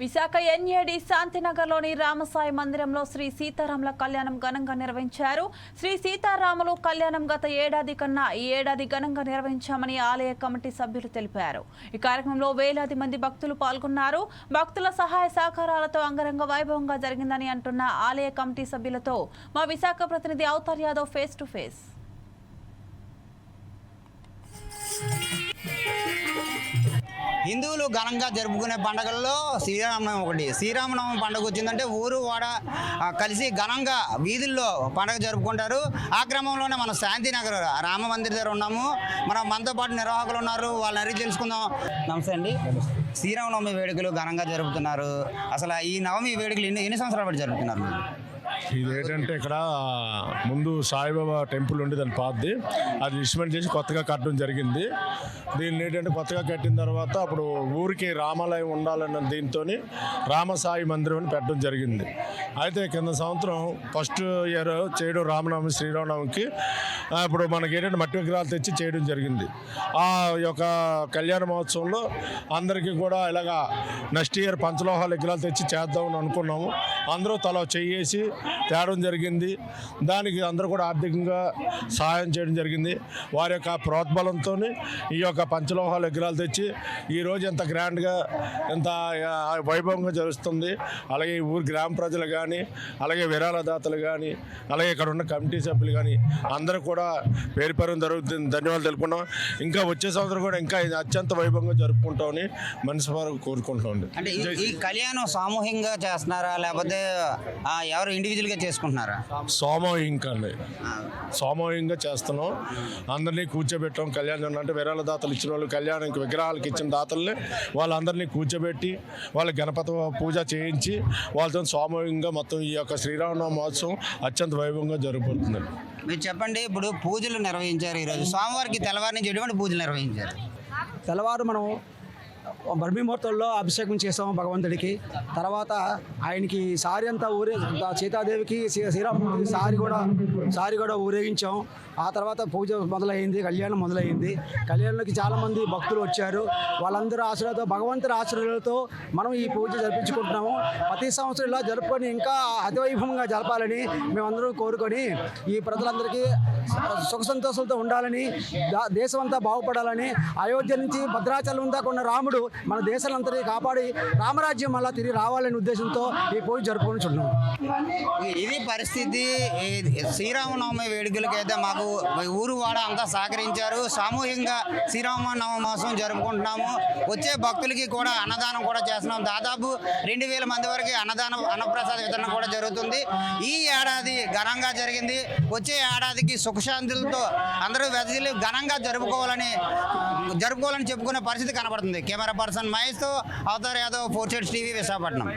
Visakha NAD శాంతినగర్లోని Ramasai మందిరంలో శ్రీ సీతారాముల కళ్యాణం ఘనంగా నిర్వహించారు. శ్రీ సీతారాములు కళ్యాణం గత ఏడాది కన్నా ఈ ఏడాది ఘనంగా నిర్వహించామని ఆలయ కమిటీ సభ్యులు తెలిపారు. ఈ కార్యక్రమంలో వేలాది మంది భక్తులు పాల్గొన్నారు. భక్తుల సహాయ సహకారాలతో అంగరంగ వైభవంగా జరిగిందని అంటున్న ఆలయ కమిటీ సభ్యులతో మా విశాఖ ప్రతినిధి Avatar Yadav face to face. హిందువులు ఘనంగా జరుపుకునే పండుగల్లో శ్రీరామనవమి ఒకటి. శ్రీరామనవమి పండుగ వచ్చిందంటే ఊరు వాడ కలిసి ఘనంగా వీధుల్లో పండుగ జరుపుకుంటారు. ఆ క్రమంలోనే మనం శాంతినగర్ రామ మందిర్ దగ్గర ఉన్నాము. మనతో పాటు నిర్వాహకులు ఉన్నారు, వాళ్ళని అడిగి తెలుసుకుందాం. నమస్తే అండి. శ్రీరామనవమి వేడుకలు ఘనంగా జరుపుతున్నారు. అసలు ఈ నవమి వేడుకలు ఎన్ని సంవత్సరాల పాటు జరుపుతున్నారు? ఇదేంటంటే ఇక్కడ ముందు సాయిబాబా టెంపుల్ ఉండి దాని పాతది, అది డిస్మెంట్ చేసి కొత్తగా కట్టడం జరిగింది. దీన్ని ఏంటంటే కొత్తగా కట్టిన తర్వాత అప్పుడు ఊరికి రామాలయం ఉండాలన్న దీంతో రామసాయి మందిరం అని పెట్టడం జరిగింది. అయితే కింద సంవత్సరం ఫస్ట్ ఇయర్ చేయడం రామనవమి శ్రీరామనవమికి ఇప్పుడు మనకి ఏంటంటే మట్టి విగ్రహాలు తెచ్చి చేయడం జరిగింది. ఆ యొక్క కళ్యాణ మహోత్సవంలో అందరికీ కూడా ఇలాగా నెక్స్ట్ ఇయర్ పంచలోహాల విగ్రహాలు తెచ్చి చేద్దామని అనుకున్నాము. అందరూ తల చెయ్యేసి తేవడం జరిగింది. దానికి అందరూ కూడా ఆర్థికంగా సహాయం చేయడం జరిగింది. వారి యొక్క ప్రోద్బలంతో ఈ యొక్క పంచలోహాల విగ్రహాలు తెచ్చి ఈరోజు ఎంత గ్రాండ్గా ఎంత వైభవంగా జరుగుతుంది. అలాగే ఈ ఊరి గ్రామ ప్రజలు కానీ, అలాగే విరాళదాతలు కానీ, అలాగే ఇక్కడ ఉన్న కమిటీ సభ్యులు కానీ అందరూ కూడా పేరు పేరు జరుగుతుంది ధన్యవాదాలు తెలుపుకున్నాం. ఇంకా వచ్చే సంవత్సరం కూడా ఇంకా అత్యంత వైభవంగా జరుపుకుంటామని మనస్ఫూర్తిగా కోరుకుంటామండి. అంటే ఈ కళ్యాణం సామూహికంగా చేస్తున్నారా లేకపోతే ఎవరు ఇండివిజువల్గా చేసుకుంటున్నారా? సామూహికంగా అండి, సామూహికంగా చేస్తున్నాం. అందరినీ కూర్చోబెట్టాం. కళ్యాణం అంటే విరాళదాతలు ఇచ్చిన వాళ్ళు, కళ్యాణానికి విగ్రహాలకు ఇచ్చిన దాతల్ని వాళ్ళందరినీ కూర్చోబెట్టి వాళ్ళ గణపతి పూజ చేయించి వాళ్ళతో సామూహికంగా మొత్తం ఈ యొక్క శ్రీరామనవమి మహోత్సవం అత్యంత వైభవంగా జరుగుతుందండి. మీరు చెప్పండి, ఇప్పుడు పూజలు నిర్వహించారు. ఈరోజు స్వామివారికి తెల్లవారి నుంచి ఎటువంటి పూజలు నిర్వహించారు? తెల్లవారు మనం బ్రహ్మీ ముహూర్తంలో అభిషేకం చేసాము భగవంతుడికి. తర్వాత ఆయనకి సారి అంతా సీతాదేవికి శ్రీరాముడికి సారి కూడా ఊరేగించాం. ఆ తర్వాత పూజ మొదలైంది, కళ్యాణం మొదలైంది. కళ్యాణంలోకి చాలామంది భక్తులు వచ్చారు. వాళ్ళందరూ ఆశీర్వాదంతో భగవంతుడి ఆశీర్వాదాలతో మనం ఈ పూజ జరిపించుకుంటున్నాము. ప్రతి సంవత్సరం ఇలా జరుపుకొని ఇంకా అతివైభవంగా జరపాలని మేమందరూ కోరుకొని ఈ ప్రజలందరికీ సుఖ సంతోషాలతో ఉండాలని, దేశం అంతా బాగుపడాలని, అయోధ్య నుంచి భద్రాచలం దాకా ఉన్న రాముడు మన దేశాలందరినీ కాపాడి రామరాజ్యం మళ్ళా తిరిగి రావాలనే ఉద్దేశంతో ఈ పూజ జరుపుకుంటున్నాం. ఇది పరిస్థితి. శ్రీరామనవమి వేడుకలకి అయితే మాకు ఊరు వాడ అంతా సహకరించారు. సామూహికంగా శ్రీరామనవమి మహోత్సవం జరుపుకుంటున్నాము. వచ్చే భక్తులకి కూడా అన్నదానం కూడా చేస్తున్నాం. దాదాపు 2000 మంది వరకు అన్నప్రసాద వితరణ కూడా జరుగుతుంది. ఈ ఏడాది ఘనంగా జరిగింది. వచ్చే ఏడాదికి సుఖశాంతులతో అందరూ వెదజల్లి ఘనంగా జరుపుకోవాలని చెప్పుకునే పరిస్థితి కనబడుతుంది. కెమెరా పర్సన్ మహేష్తో అవతార్ యాదవ్, 4 Sides TV, విశాఖపట్నం.